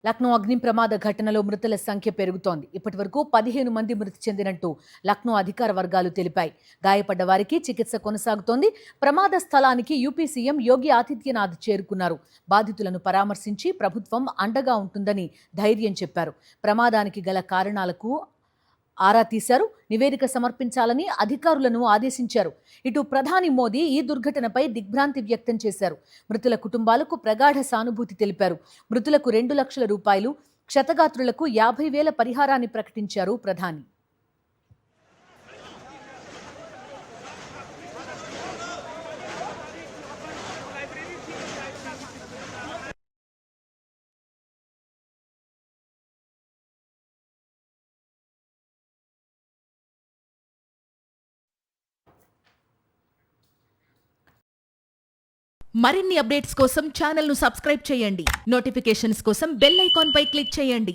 లక్నో అగ్ని ప్రమాద ఘటనలో మృతుల సంఖ్య పెరుగుతోంది. ఇప్పటివరకు 15 మంది మృతి చెందినట్టు లక్నో అధికార వర్గాలు తెలిపాయి. గాయపడ్డ వారికి చికిత్స కొనసాగుతోంది. ప్రమాద స్థలానికి యూపీ సీఎం యోగి ఆదిత్యనాథ్ చేరుకున్నారు. బాధితులను పరామర్శించి ప్రభుత్వం అండగా ఉంటుందని ధైర్యం చెప్పారు. ప్రమాదానికి గల కారణాలకు ఆరా తీశారు. నివేదిక సమర్పించాలని అధికారులను ఆదేశించారు. ఇటు ప్రధాని మోదీ ఈ దుర్ఘటనపై దిగ్భ్రాంతి వ్యక్తం చేశారు. మృతుల కుటుంబాలకు ప్రగాఢ సానుభూతి తెలిపారు. మృతులకు 2 లక్షల రూపాయలు, క్షతగాత్రులకు 50,000 పరిహారాన్ని ప్రకటించారు ప్రధాని. మరిన్ని అప్డేట్స్ కోసం ఛానల్ను సబ్స్క్రైబ్ చేయండి. నోటిఫికేషన్స్ కోసం బెల్ ఐకాన్ పై క్లిక్ చేయండి.